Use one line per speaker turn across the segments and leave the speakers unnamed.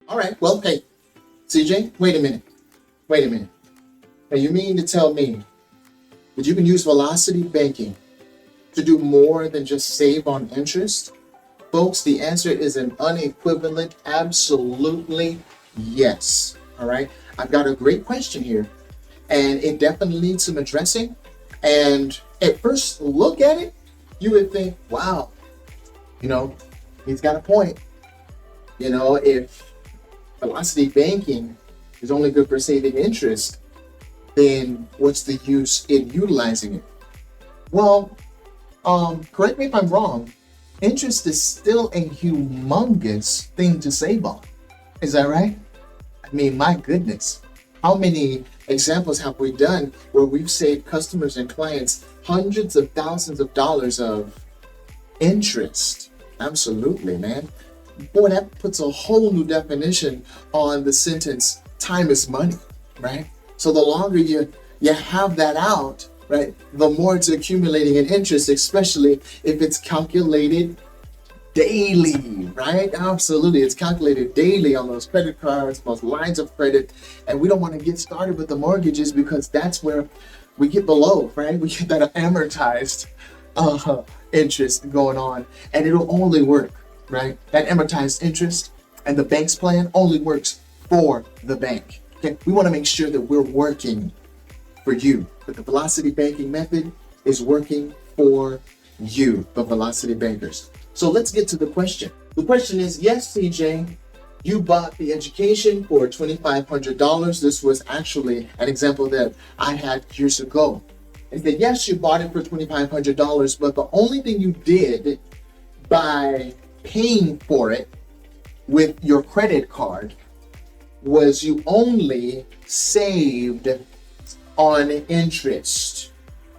All right. Well, hey, CJ, wait a minute. Wait a minute. Now, you mean to tell me that you can use velocity banking to do more than just save on interest? Folks, the answer is an unequivalent, absolutely yes. All right. I've got a great question here, and it definitely needs some addressing. And at first look at it, you would think, wow, he's got a point. If velocity banking is only good for saving interest, then what's the use in utilizing it? Well, correct me if I'm wrong, interest is still a humongous thing to save on. Is that right? I mean, my goodness, how many examples have we done where we've saved customers and clients hundreds of thousands of dollars of interest? Absolutely, man. Boy, that puts a whole new definition on the sentence, time is money, right? So the longer you have that out, right, the more it's accumulating in interest, especially if it's calculated daily, right? Absolutely. It's calculated daily on those credit cards, those lines of credit. And we don't want to get started with the mortgages because that's where we get below, right? We get that amortized interest going on, and it'll only work, right? That amortized interest and the bank's plan only works for the bank. Okay, we want to make sure that we're working for you, but the velocity banking method is working for you, the velocity bankers. So let's get to the question. The question is, yes, CJ, you bought the education for $2,500. This was actually an example that I had years ago. And that yes, you bought it for $2,500, but the only thing you did by paying for it with your credit card was you only saved on interest.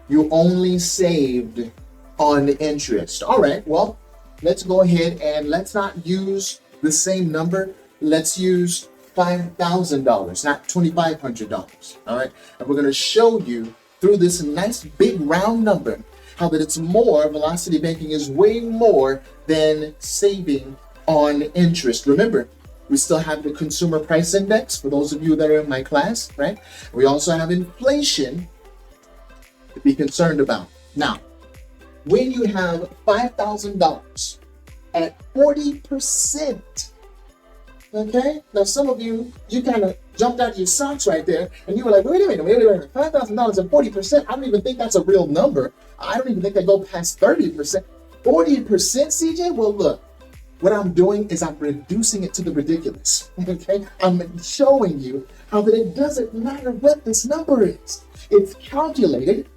You only saved on interest. All right, well, let's go ahead and let's not use the same number. Let's use $5,000, not $2,500. All right, and we're going to show you through this nice big round number how that it's more, velocity banking is way more than saving on interest. Remember, we still have the consumer price index for those of you that are in my class, right? We also have inflation to be concerned about. Now, when you have $5,000 at 40%, okay? Now, some of you kind of jumped out of your socks right there, and you were like, wait a minute, $5,000 at 40%, I don't even think that's a real number. I don't even think they go past 30%. 40%, CJ? Well, look, what I'm doing is I'm reducing it to the ridiculous, okay? I'm showing you how that it doesn't matter what this number is. It's calculated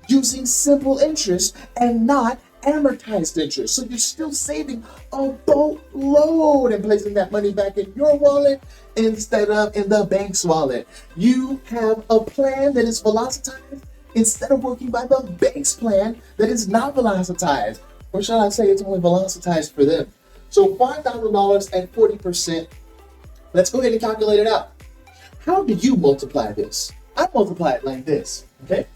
using simple interest and not amortized interest. So you're still saving a boatload and placing that money back in your wallet instead of in the bank's wallet. You have a plan that is velocitized instead of working by the bank's plan that is not velocitized. Or shall I say it's only velocitized for them. So $5,000 at 40%, let's go ahead and calculate it out. How do you multiply this? I multiply it like this, okay?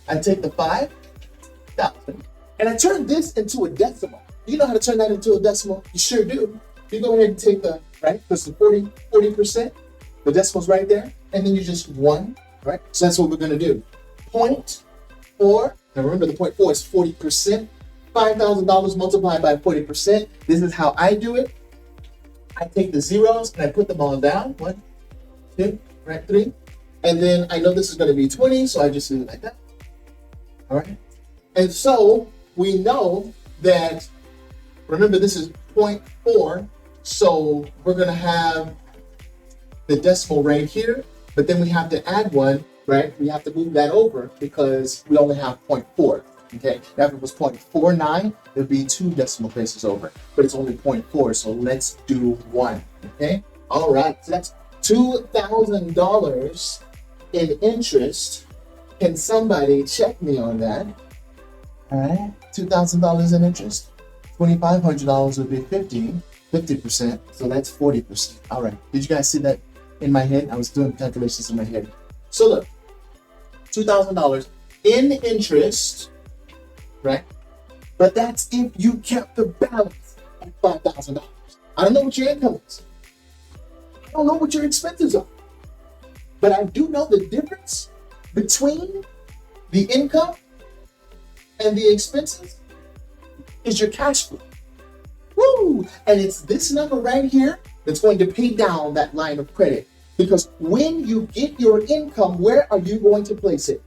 I take the 5,000 and I turn this into a decimal. You know how to turn that into a decimal? You sure do. You go ahead and take the, right, because the 40%, the decimal's right there, and then you just 1, right? So that's what we're gonna do. 0.4, now remember the 0.4 is 40%. $5,000 multiplied by 40%. This is how I do it. I take the zeros and I put them all down. 1, 2, right, 3. And then I know this is going to be 20, so I just do it like that. All right. And so we know that, remember this is 0.4, so we're going to have the decimal right here, but then we have to add 1, right? We have to move that over because we only have 0.4. Okay, now if it was 0.49, it would be 2 decimal places over, but it's only 0.4, so let's do 1, okay? All right, so that's $2,000 in interest. Can somebody check me on that? All right, $2,000 in interest. $2,500 would be 50%, so that's 40%. All right, did you guys see that in my head? I was doing calculations in my head. So look, $2,000 in interest, right? But that's if you kept the balance at $5,000. I don't know what your income is. I don't know what your expenses are, but I do know the difference between the income and the expenses is your cash flow. Woo! And it's this number right here that's going to pay down that line of credit. Because when you get your income, where are you going to place it?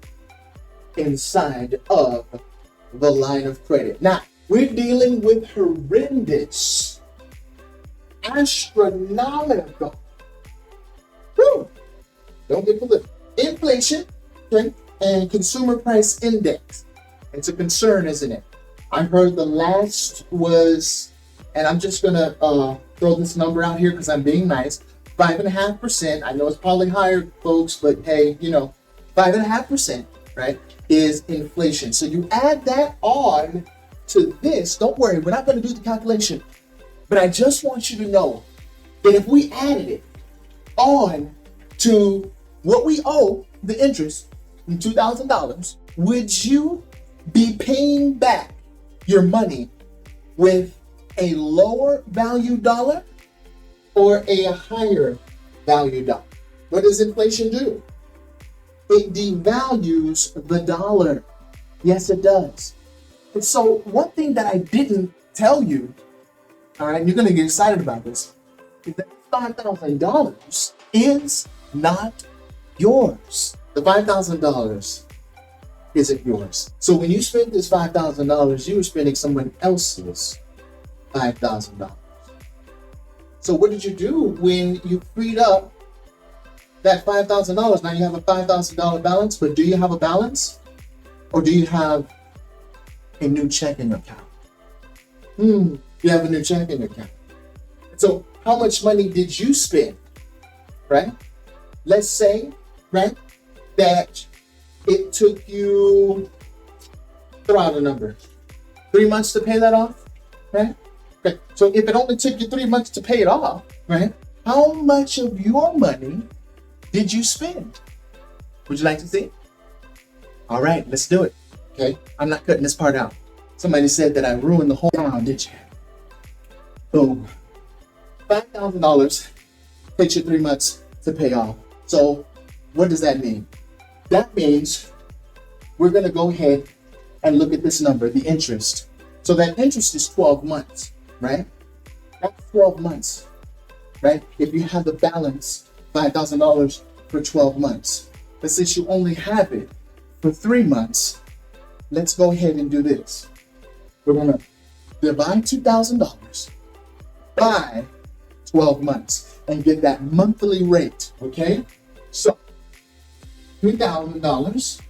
Inside of the line of credit. Now, we're dealing with horrendous, astronomical, woo, don't get political, inflation, okay, and consumer price index. It's a concern, isn't it? I heard the last was, and I'm just gonna throw this number out here because I'm being nice, 5.5%. I know it's probably higher, folks, but hey, 5.5%, right, is inflation. So you add that on to this. Don't worry, we're not going to do the calculation, but I just want you to know that if we added it on to what we owe, the interest, $2,000, would you be paying back your money with a lower value dollar or a higher value dollar? What does inflation do? It devalues the dollar. Yes, it does. And so one thing that I didn't tell you, all right, and you're going to get excited about this, is that $5,000 is not yours. The $5,000 isn't yours. So when you spend this $5,000, you were spending someone else's $5,000. So what did you do when you freed up that $5,000? Now you have a $5,000 balance, but do you have a balance? Or do you have a new checking account? You have a new checking account. So how much money did you spend, right? Let's say, right, that it took you, throw out a number, 3 months to pay that off, right? Okay. So if it only took you 3 months to pay it off, right, how much of your money did you spend? Would you like to see? All right, let's do it. Okay, I'm not cutting this part out. Somebody said that I ruined the whole round, did you? Boom. $5,000 takes you 3 months to pay off. So what does that mean? That means we're going to go ahead and look at this number, the interest. So that interest is 12 months, right? That's 12 months, right? If you have the balance, $5,000 for 12 months. But since you only have it for 3 months, let's go ahead and do this. We're going to divide $2,000 by 12 months and get that monthly rate, okay? So $2,000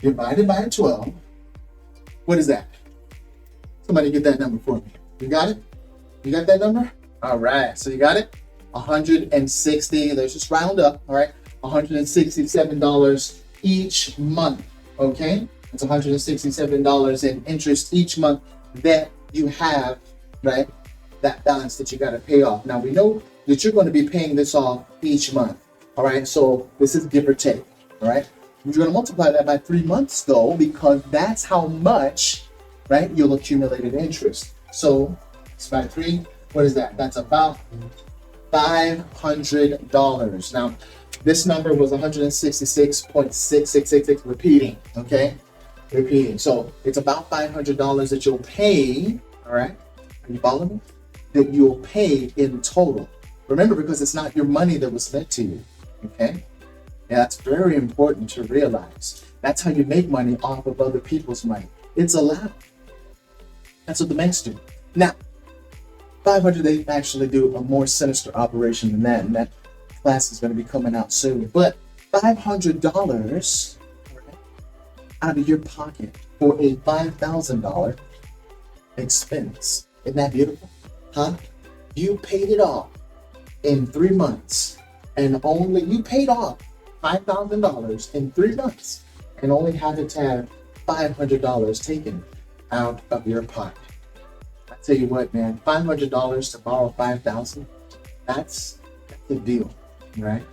divided by 12, what is that? Somebody get that number for me. You got it? You got that number? All right, so you got it? 160, let's just round up, all right? $167 each month, okay? It's $167 in interest each month that you have, right? That balance that you got to pay off. Now we know that you're going to be paying this off each month, all right? So this is give or take, all right? You're going to multiply that by 3 months though, because that's how much, right, you'll accumulate in interest. So it's by 3, what is that? That's about $500. Now, this number was 166.6666 repeating, okay? Repeating. So it's about $500 that you'll pay, all right? Are you following me? That you'll pay in total. Remember, because it's not your money that was lent to you, okay? Yeah, that's very important to realize. That's how you make money off of other people's money. It's allowed. That's what the banks do. Now, 500, they actually do a more sinister operation than that, and that class is going to be coming out soon. But $500 out of your pocket for a $5,000 expense. Isn't that beautiful? Huh? You paid it off in 3 months, and only you paid off $5,000 in 3 months, and only had to have $500 taken out of your pocket. I tell you what, man, $500 to borrow $5,000, that's a deal, right?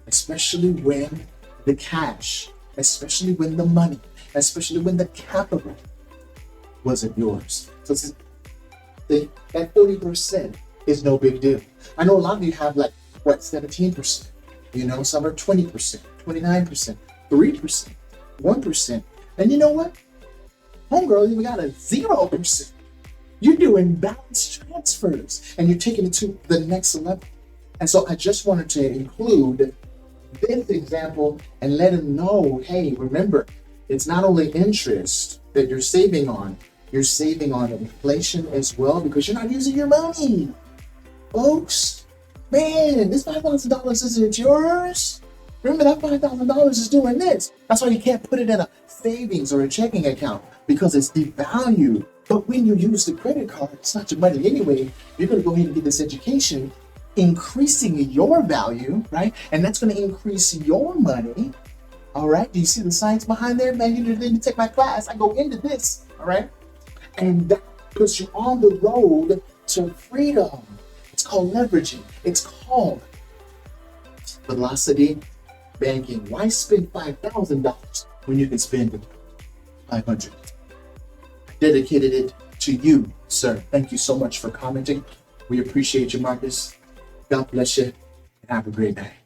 Especially when the cash, especially when the money, especially when the capital wasn't yours. So see, that 40% is no big deal. I know a lot of you have like what, 17%. You know, some are 20%, 29%, 3%, 1%. And you know what? Homegirl even got a 0%. You're doing balance transfers and you're taking it to the next level. And so I just wanted to include this example and let them know, hey, remember, it's not only interest that you're saving on inflation as well, because you're not using your money. Folks, man, this $5,000 isn't yours. Remember, that $5,000 is doing this. That's why you can't put it in a savings or a checking account, because it's devalued. But when you use the credit card, it's not your money anyway. You're going to go ahead and get this education, increasing your value, right? And that's going to increase your money. All right. Do you see the science behind there? Man, you didn't take my class. I go into this. All right. And that puts you on the road to freedom. It's called leveraging. It's called velocity banking. Why spend $5,000 when you can spend $500? I dedicated it to you, sir. Thank you so much for commenting. We appreciate you, Marcus. God bless you, and have a great day.